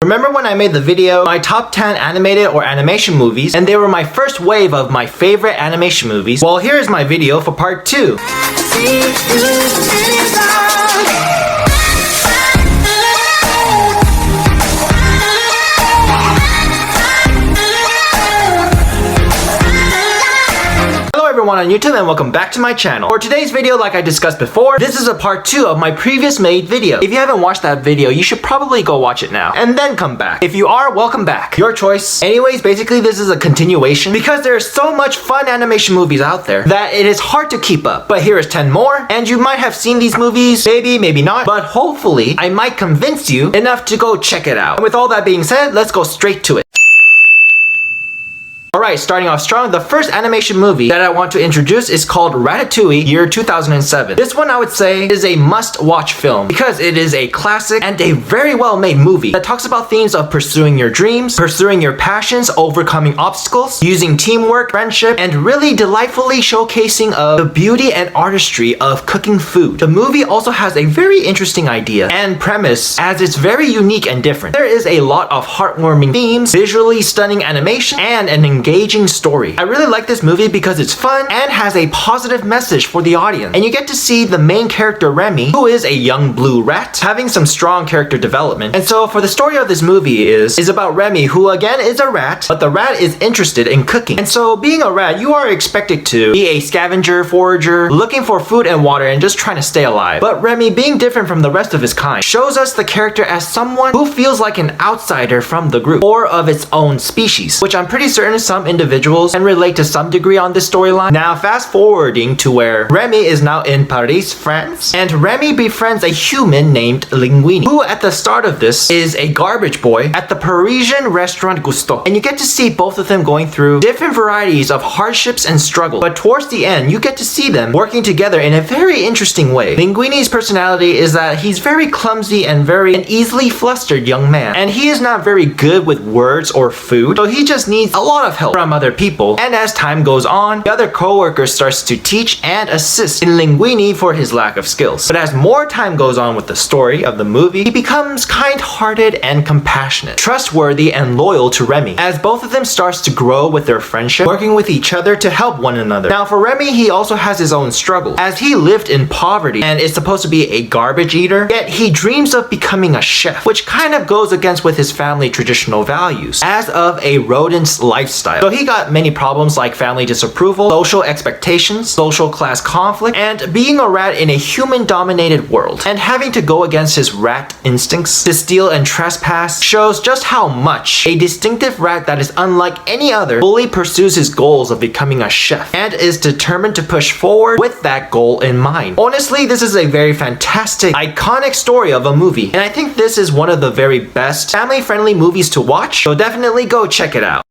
Remember when I made the video, my top 10 animated or animation movies, and they were my first wave of my favorite animation movies? Well, here is my video for part 2. Everyone on YouTube, and welcome back to my channel. For today's video, like I discussed before, this is a part 2 of my previous made video. If you haven't watched that video, you should probably go watch it now and then come back. If you are, welcome back. Your choice. Anyways, basically this is a continuation because there's so much fun animation movies out there that it is hard to keep up. But here is 10 more, and you might have seen these movies, maybe not, but hopefully I might convince you enough to go check it out. And with all that being said, let's go straight to it. Alright, starting off strong, the first animation movie that I want to introduce is called Ratatouille, year 2007. This one I would say is a must-watch film because it is a classic and a very well-made movie that talks about themes of pursuing your dreams, pursuing your passions, overcoming obstacles, using teamwork, friendship, and really delightfully showcasing of the beauty and artistry of cooking food. The movie also has a very interesting idea and premise as it's very unique and different. There is a lot of heartwarming themes, visually stunning animation, and an engaging story. I really like this movie because it's fun and has a positive message for the audience. And you get to see the main character Remy, who is a young blue rat, having some strong character development. And so for the story of this movie is about Remy, who again is a rat, but the rat is interested in cooking. And so being a rat, you are expected to be a scavenger, forager, looking for food and water and just trying to stay alive. But Remy, being different from the rest of his kind, shows us the character as someone who feels like an outsider from the group or of its own species, which I'm pretty certain some individuals can relate to some degree on this storyline. Now fast forwarding to where Remy is now in Paris, France, and Remy befriends a human named Linguini, who at the start of this is a garbage boy at the Parisian restaurant Gusto. And you get to see both of them going through different varieties of hardships and struggle, but towards the end you get to see them working together in a very interesting way. Linguini's personality is that he's very clumsy and an easily flustered young man, and he is not very good with words or food, so he just needs a lot of help from other people. And as time goes on, the other co-worker starts to teach and assist in Linguini for his lack of skills. But as more time goes on with the story of the movie, he becomes kind-hearted and compassionate, trustworthy and loyal to Remy, as both of them starts to grow with their friendship, working with each other to help one another. Now for Remy, he also has his own struggle, as he lived in poverty and is supposed to be a garbage eater, yet he dreams of becoming a chef, which kind of goes against with his family traditional values, as of a rodent's lifestyle. So he got many problems like family disapproval, social expectations, social class conflict, and being a rat in a human-dominated world. And having to go against his rat instincts to steal and trespass shows just how much a distinctive rat that is unlike any other fully pursues his goals of becoming a chef and is determined to push forward with that goal in mind. Honestly, this is a very fantastic, iconic story of a movie, and I think this is one of the very best family-friendly movies to watch, so definitely go check it out.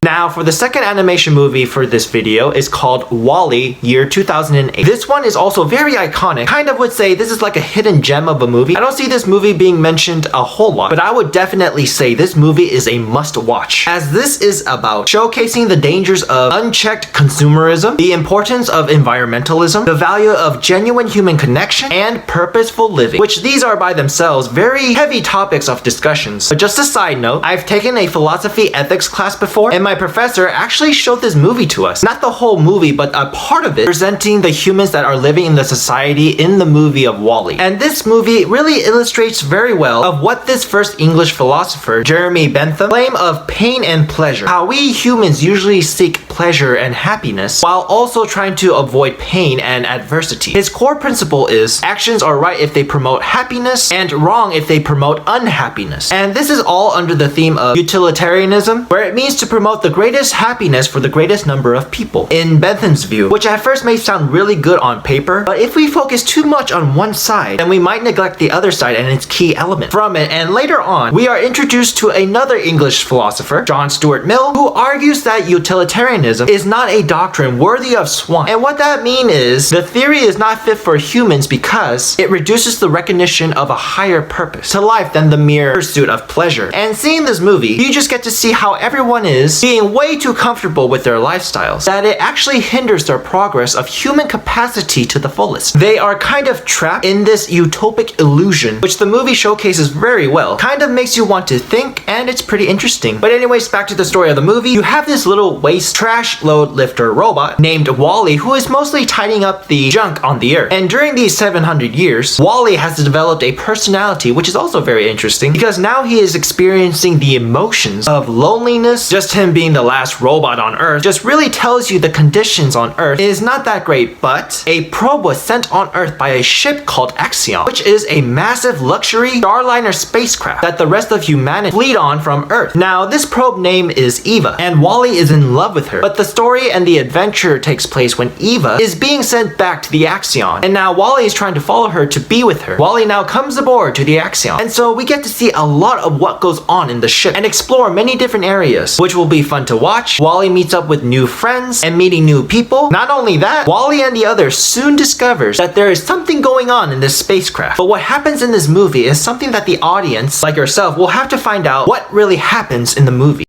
Now for the second animation movie for this video is called wallE, year 2008. This one is also very iconic. Kind of would say this is like a hidden gem of a movie. I don't see this movie being mentioned a whole lot, but I would definitely say this movie is a must watch, as this is about showcasing the dangers of unchecked consumerism, the importance of environmentalism, the value of genuine human connection, and purposeful living, which these are by themselves very heavy topics of discussions. But just a side note, I've taken a philosophy ethics class before, and my professor actually showed this movie to us. Not the whole movie, but a part of it, presenting the humans that are living in the society in the movie of wallE. And this movie really illustrates very well of what this first English philosopher, Jeremy Bentham, claimed of pain and pleasure. How we humans usually seek pleasure and happiness while also trying to avoid pain and adversity. His core principle is actions are right if they promote happiness and wrong if they promote unhappiness. And this is all under the theme of utilitarianism, where it means to promote the greatest happiness for the greatest number of people, in Bentham's view, which at first may sound really good on paper, but if we focus too much on one side, then we might neglect the other side and its key element from it. And later on, we are introduced to another English philosopher, John Stuart Mill, who argues that utilitarianism is not a doctrine worthy of swine. And what that means is, the theory is not fit for humans because it reduces the recognition of a higher purpose to life than the mere pursuit of pleasure. And seeing this movie, you just get to see how everyone is being way too comfortable with their lifestyles that it actually hinders their progress of human capacity to the fullest. They are kind of trapped in this utopic illusion, which the movie showcases very well. Kind of makes you want to think, and it's pretty interesting. But anyways, back to the story of the movie. You have this little waste trash load lifter robot named wallE, who is mostly tidying up the junk on the earth. And during these 700 years, wallE has developed a personality, which is also very interesting because now he is experiencing the emotions of loneliness. Just him being the last robot on earth just really tells you the conditions on earth is not that great. But a probe was sent on earth by a ship called Axion, which is a massive luxury starliner spacecraft that the rest of humanity fleet on from earth. Now this probe name is Eva, and wallE is in love with her. But the story and the adventure takes place when Eva is being sent back to the Axion, and now wallE is trying to follow her to be with her. wallE now comes aboard to the Axion, and so we get to see a lot of what goes on in the ship and explore many different areas, which will be fun to watch. wallE meets up with new friends and meeting new people. Not only that, wallE and the others soon discovers that there is something going on in this spacecraft. But what happens in this movie is something that the audience, like yourself, will have to find out what really happens in the movie.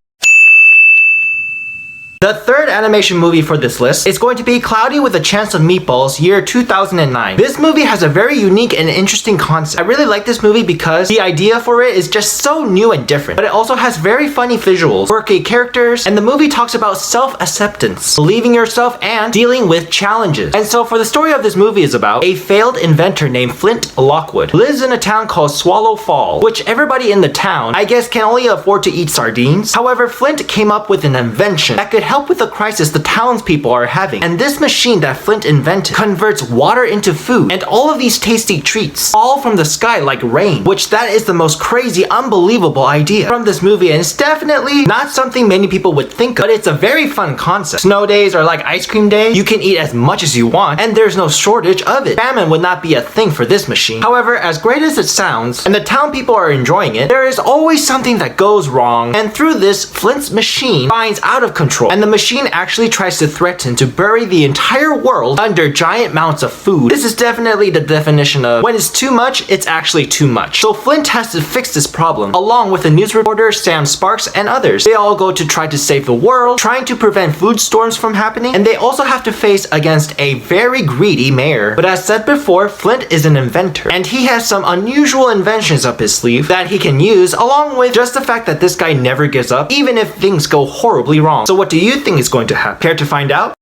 The third animation movie for this list is going to be Cloudy with a Chance of Meatballs, year 2009. This movie has a very unique and interesting concept. I really like this movie because the idea for it is just so new and different, but it also has very funny visuals, quirky characters, and the movie talks about self-acceptance, believing yourself, and dealing with challenges. And so for the story of this movie is about a failed inventor named Flint Lockwood, lives in a town called Swallow Fall, which everybody in the town, I guess, can only afford to eat sardines. However, Flint came up with an invention that could help with the crisis the townspeople are having. And this machine that Flint invented converts water into food, and all of these tasty treats fall from the sky like rain, which that is the most crazy, unbelievable idea from this movie, and it's definitely not something many people would think of, but it's a very fun concept. Snow days are like ice cream days. You can eat as much as you want, and there's no shortage of it. Famine would not be a thing for this machine. However, as great as it sounds, and the town people are enjoying it, there is always something that goes wrong, and through this, Flint's machine finds out of control, and the machine actually tries to threaten to bury the entire world under giant amounts of food. This is definitely the definition of when it's too much, it's actually too much. So Flint has to fix this problem, along with the news reporter Sam Sparks and others. They all go to try to save the world, trying to prevent food storms from happening, and they also have to face against a very greedy mayor. But as said before, Flint is an inventor, and he has some unusual inventions up his sleeve that he can use, along with just the fact that this guy never gives up, even if things go horribly wrong. So what do you think is going to happen? Care to find out?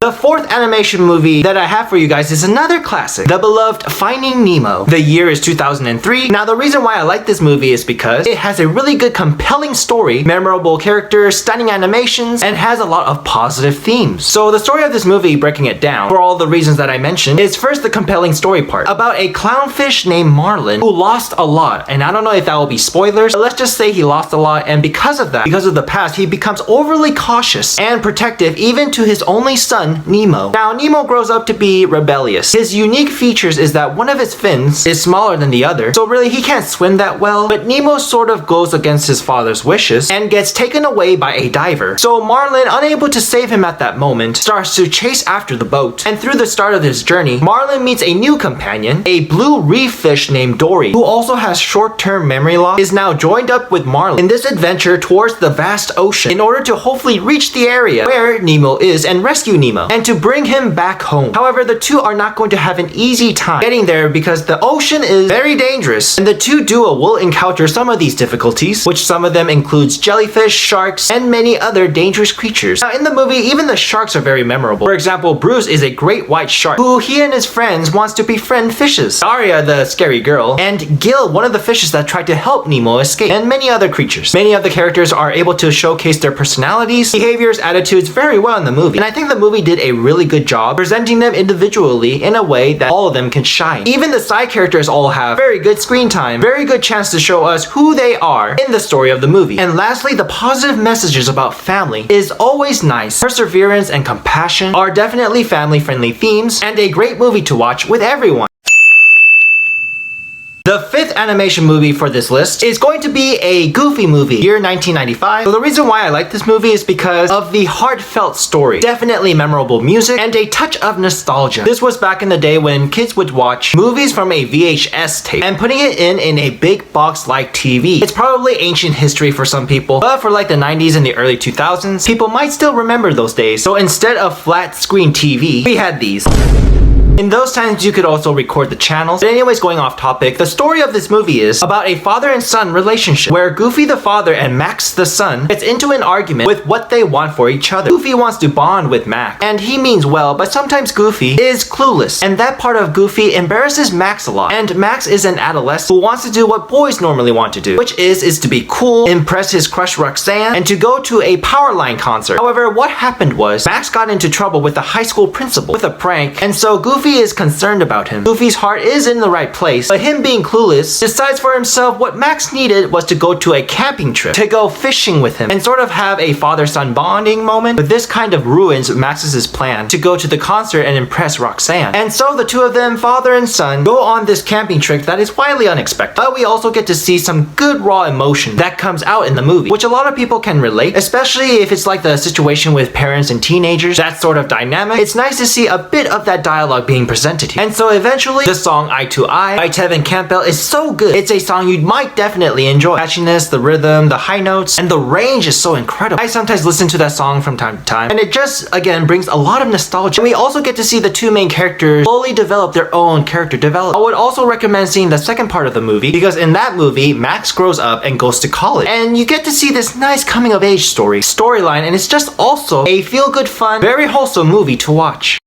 The fourth animation movie that I have for you guys is another classic, the beloved Finding Nemo. The year is 2003. Now the reason why I like this movie is because it has a really good compelling story, memorable characters, stunning animations, and has a lot of positive themes. So the story of this movie, breaking it down, for all the reasons that I mentioned, is first the compelling story part, about a clownfish named Marlin who lost a lot. And I don't know if that will be spoilers, but let's just say he lost a lot, and because of that, because of the past, he becomes overly cautious and protective even to his only son, Nemo. Now, Nemo grows up to be rebellious. His unique features is that one of his fins is smaller than the other, so really he can't swim that well, but Nemo sort of goes against his father's wishes and gets taken away by a diver. So Marlin, unable to save him at that moment, starts to chase after the boat. And through the start of his journey, Marlin meets a new companion, a blue reef fish named Dory, who also has short-term memory loss, is now joined up with Marlin in this adventure towards the vast ocean in order to hopefully reach the area where Nemo is and rescue Nemo, and to bring him back home. However, the two are not going to have an easy time getting there because the ocean is very dangerous, and the two duo will encounter some of these difficulties, which some of them includes jellyfish, sharks, and many other dangerous creatures. Now in the movie, even the sharks are very memorable. For example, Bruce is a great white shark who he and his friends wants to befriend fishes. Daria, the scary girl, and Gil, one of the fishes that tried to help Nemo escape, and many other creatures. Many of the characters are able to showcase their personalities, behaviors, attitudes very well in the movie, and I think the movie did a really good job presenting them individually in a way that all of them can shine. Even the side characters all have very good screen time, very good chance to show us who they are in the story of the movie. And lastly, the positive messages about family is always nice. Perseverance and compassion are definitely family-friendly themes and a great movie to watch with everyone. The fifth animation movie for this list is going to be a Goofy movie, year 1995. So the reason why I like this movie is because of the heartfelt story, definitely memorable music, and a touch of nostalgia. This was back in the day when kids would watch movies from a VHS tape and putting it in a big box like TV. It's probably ancient history for some people, but for like the 90s and the early 2000s, people might still remember those days. So instead of flat screen TV, we had these. In those times, you could also record the channels. But anyways, going off topic, the story of this movie is about a father and son relationship where Goofy the father and Max the son gets into an argument with what they want for each other. Goofy wants to bond with Max, and he means well, but sometimes Goofy is clueless, and that part of Goofy embarrasses Max a lot. And Max is an adolescent who wants to do what boys normally want to do, which is to be cool, impress his crush Roxanne, and to go to a Powerline concert. However, what happened was Max got into trouble with the high school principal with a prank, and so Goofy is concerned about him. Goofy's heart is in the right place, but him being clueless decides for himself what Max needed was to go to a camping trip, to go fishing with him, and sort of have a father-son bonding moment. But this kind of ruins Max's plan to go to the concert and impress Roxanne. And so the two of them, father and son, go on this camping trip that is wildly unexpected. But we also get to see some good raw emotion that comes out in the movie, which a lot of people can relate, especially if it's like the situation with parents and teenagers, that sort of dynamic. It's nice to see a bit of that dialogue being presented here. And so eventually, the song Eye to Eye by Tevin Campbell is so good. It's a song you might definitely enjoy. Catchiness, the rhythm, the high notes, and the range is so incredible. I sometimes listen to that song from time to time, and it just, again, brings a lot of nostalgia. And we also get to see the two main characters slowly develop their own character development. I would also recommend seeing the second part of the movie, because in that movie, Max grows up and goes to college. And you get to see this nice coming-of-age storyline, and it's just also a feel-good, fun, very wholesome movie to watch.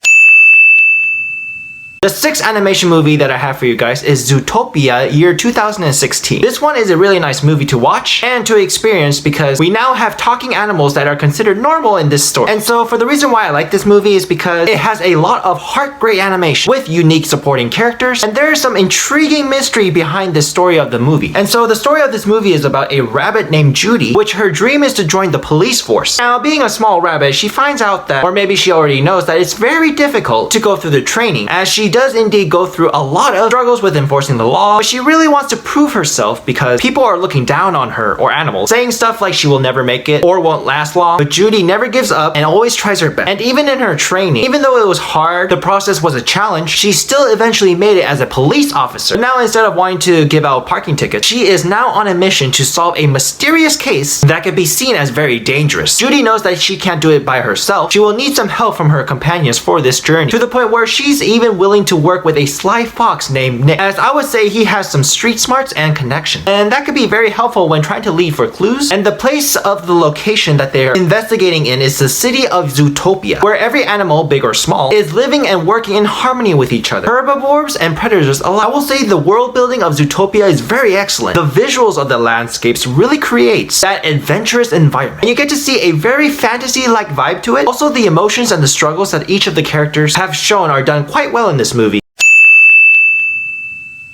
The sixth animation movie that I have for you guys is Zootopia, year 2016. This one is a really nice movie to watch and to experience because we now have talking animals that are considered normal in this story. And so for the reason why I like this movie is because it has a lot of heart-great animation with unique supporting characters, and there is some intriguing mystery behind the story of the movie. And so the story of this movie is about a rabbit named Judy, which her dream is to join the police force. Now, being a small rabbit, she finds out that, or maybe she already knows, that it's very difficult to go through the training, as she does indeed go through a lot of struggles with enforcing the law, but she really wants to prove herself because people are looking down on her, or animals, saying stuff like she will never make it or won't last long. But Judy never gives up and always tries her best. And even in her training, even though it was hard, the process was a challenge, she still eventually made it as a police officer. But now, instead of wanting to give out parking tickets, she is now on a mission to solve a mysterious case that could be seen as very dangerous. Judy knows that she can't do it by herself. She will need some help from her companions for this journey, to the point where she's even willing to work with a sly fox named Nick, as I would say he has some street smarts and connection, and that could be very helpful when trying to lead for clues. And the place of the location that they're investigating in is the city of Zootopia, where every animal, big or small, is living and working in harmony with each other. Herbivores and predators alike. I will say the world building of Zootopia is very excellent. The visuals of the landscapes really creates that adventurous environment, and you get to see a very fantasy-like vibe to it. Also, the emotions and the struggles that each of the characters have shown are done quite well in this movie.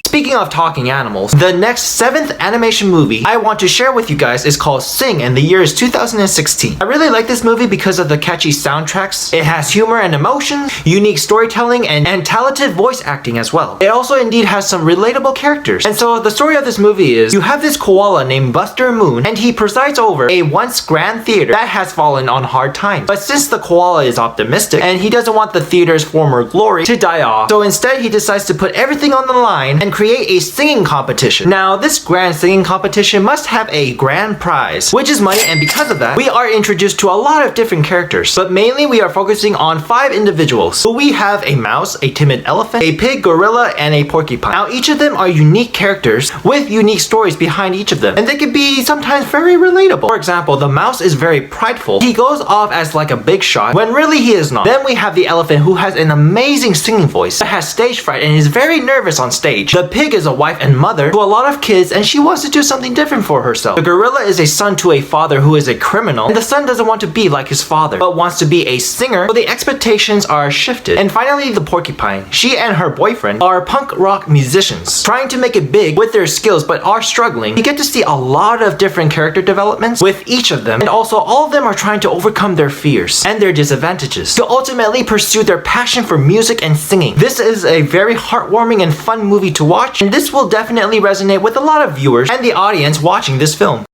Speaking of talking animals, the next seventh animation movie I want to share with you guys is called Sing, and the year is 2016. I really like this movie because of the catchy soundtracks. It has humor and emotion, unique storytelling, and talented voice acting as well. It also indeed has some relatable characters. And so the story of this movie is, you have this koala named Buster Moon, and he presides over a once grand theater that has fallen on hard times. But since the koala is optimistic, and he doesn't want the theater's former glory to die off, so instead he decides to put everything on the line and create a singing competition. Now, this grand singing competition must have a grand prize, which is money, and because of that, we are introduced to a lot of different characters, but mainly we are focusing on 5 individuals. So we have a mouse, a timid elephant, a pig, gorilla, and a porcupine. Now, each of them are unique characters with unique stories behind each of them, and they can be sometimes very relatable. For example, the mouse is very prideful. He goes off as like a big shot when really he is not. Then we have the elephant, who has an amazing singing voice, but has stage fright and is very nervous on stage. The pig is a wife and mother to a lot of kids, and she wants to do something different for herself. The gorilla is a son to a father who is a criminal, and the son doesn't want to be like his father, but wants to be a singer, so the expectations are shifted. And finally, the porcupine. She and her boyfriend are punk rock musicians, trying to make it big with their skills, but are struggling. You get to see a lot of different character developments with each of them, and also all of them are trying to overcome their fears and their disadvantages to ultimately pursue their passion for music and singing. This is a very heartwarming and fun movie to watch, watch. And this will definitely resonate with a lot of viewers and the audience watching this film.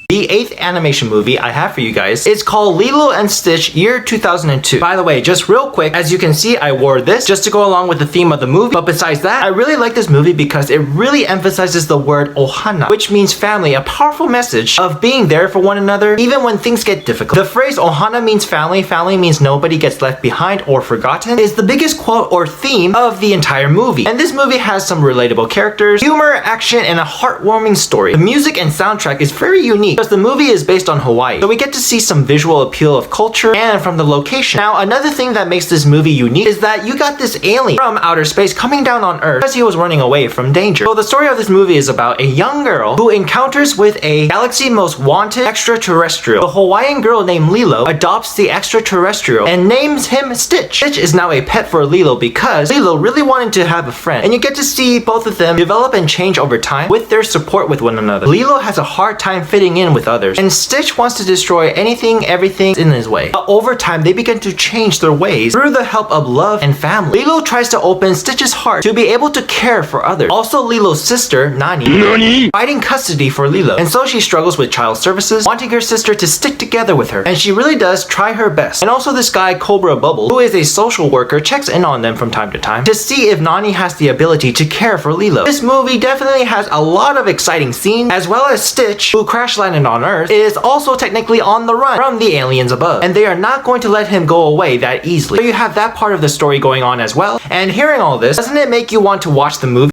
The 8th animation movie I have for you guys is called Lilo and Stitch Year 2002. By the way, just real quick, as you can see, I wore this just to go along with the theme of the movie. But besides that, I really like this movie because it really emphasizes the word ohana, which means family, a powerful message of being there for one another even when things get difficult. The phrase ohana means family, family means nobody gets left behind or forgotten, is the biggest quote or theme of the entire movie. And this movie has some relatable characters, humor, action, and a heartwarming story. The music and soundtrack is very unique, the movie is based on Hawaii, so we get to see some visual appeal of culture and from the location. Now, another thing that makes this movie unique is that you got this alien from outer space coming down on Earth as he was running away from danger. So the story of this movie is about a young girl who encounters with a galaxy most wanted extraterrestrial. The Hawaiian girl named Lilo adopts the extraterrestrial and names him Stitch. Stitch is now a pet for Lilo because Lilo really wanted to have a friend, and you get to see both of them develop and change over time with their support with one another. Lilo has a hard time fitting in with others, and Stitch wants to destroy everything in his way. But over time, they begin to change their ways through the help of love and family. Lilo tries to open Stitch's heart to be able to care for others. Also, Lilo's sister, Nani, fighting custody for Lilo, and so she struggles with child services, wanting her sister to stick together with her, and she really does try her best. And also this guy, Cobra Bubble, who is a social worker, checks in on them from time to time to see if Nani has the ability to care for Lilo. This movie definitely has a lot of exciting scenes, as well as Stitch, who crash landed on Earth, is also technically on the run from the aliens above, and they are not going to let him go away that easily. So you have that part of the story going on as well, and hearing all this, doesn't it make you want to watch the movie?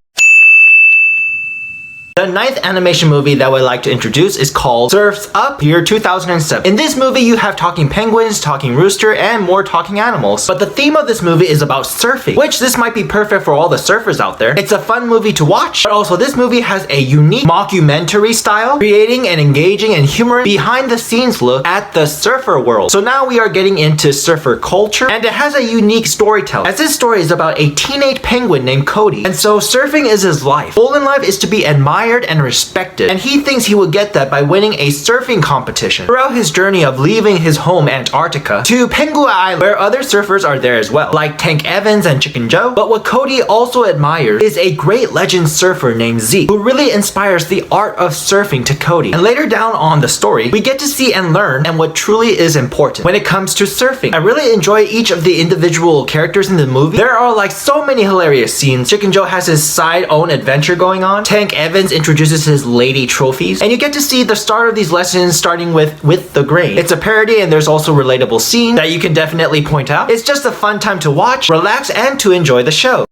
The 9th animation movie that we'd like to introduce is called Surfsup, year 2007. In this movie, you have talking penguins, talking rooster, and more talking animals. But the theme of this movie is about surfing, which this might be perfect for all the surfers out there. It's a fun movie to watch, but also this movie has a unique mockumentary style, creating an engaging and humorous behind-the-scenes look at the surfer world. So now we are getting into surfer culture, and it has a unique storytelling, as this story is about a teenage penguin named Cody. And so surfing is his life. Goal in life is to be admired and respected, and he thinks he will get that by winning a surfing competition. Throughout his journey of leaving his home Antarctica to Penghu Island, where other surfers are there as well, like Tank Evans and Chicken Joe. But what Cody also admires is a great legend surfer named Zeke, who really inspires the art of surfing to Cody. And later down on the story, we get to see and learn and what truly is important when it comes to surfing. I really enjoy each of the individual characters in the movie. There are like so many hilarious scenes. Chicken Joe has his side own adventure going on. Tank Evans introduces his lady trophies, and you get to see the start of these lessons starting with the grain. It's a parody, and there's also relatable scenes that you can definitely point out. It's just a fun time to watch, relax, and to enjoy the show.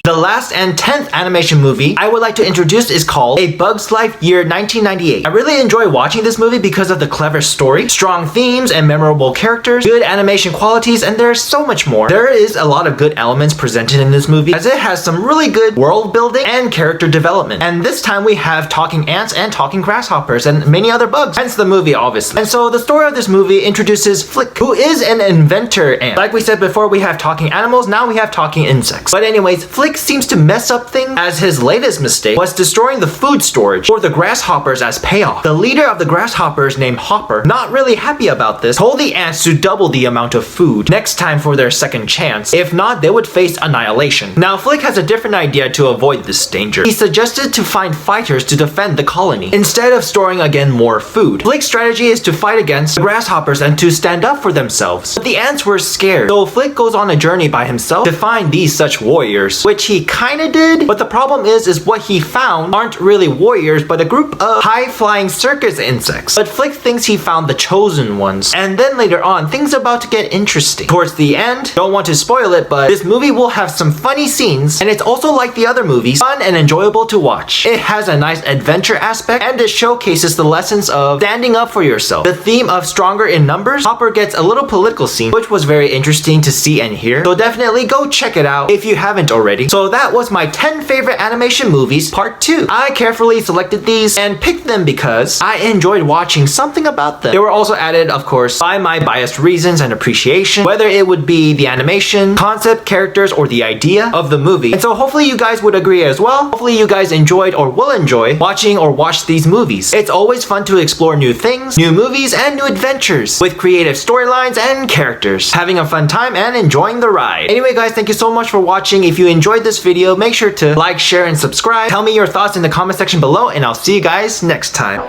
The last and 10th animation movie I would like to introduce is called A Bug's Life, year 1998. I really enjoy watching this movie because of the clever story, strong themes, and memorable characters, good animation qualities, and there's so much more. There is a lot of good elements presented in this movie, as it has some really good world building and character development. And this time we have talking ants and talking grasshoppers and many other bugs, hence the movie obviously. And so the story of this movie introduces Flick, who is an inventor ant. Like we said before, we have talking animals, now we have talking insects. But anyways, Flick seems to mess up things, as his latest mistake was destroying the food storage for the grasshoppers as payoff. The leader of the grasshoppers, named Hopper, not really happy about this, told the ants to double the amount of food next time for their second chance. If not, they would face annihilation. Now Flick has a different idea to avoid this danger. He suggested to find fighters to defend the colony instead of storing again more food. Flick's strategy is to fight against the grasshoppers and to stand up for themselves. But the ants were scared, so Flick goes on a journey by himself to find these such warriors, which he kinda did, but the problem is what he found aren't really warriors, but a group of high-flying circus insects. But Flick thinks he found the chosen ones. And then later on, things are about to get interesting. Towards the end, don't want to spoil it, but this movie will have some funny scenes, and it's also like the other movies, fun and enjoyable to watch. It has a nice adventure aspect, and it showcases the lessons of standing up for yourself. The theme of stronger in numbers, Hopper gets a little political scene, which was very interesting to see and hear. So definitely go check it out if you haven't already. So So that was my 10 favorite animation movies part 2. I carefully selected these and picked them because I enjoyed watching something about them. They were also added, of course, by my biased reasons and appreciation, whether it would be the animation, concept, characters, or the idea of the movie. And so hopefully you guys would agree as well. Hopefully you guys enjoyed or will enjoy watching or watch these movies. It's always fun to explore new things, new movies, and new adventures with creative storylines and characters. Having a fun time and enjoying the ride. Anyway guys, thank you so much for watching. If you enjoyed this video, make sure to like, share, and subscribe. Tell me your thoughts in the comment section below, and I'll see you guys next time.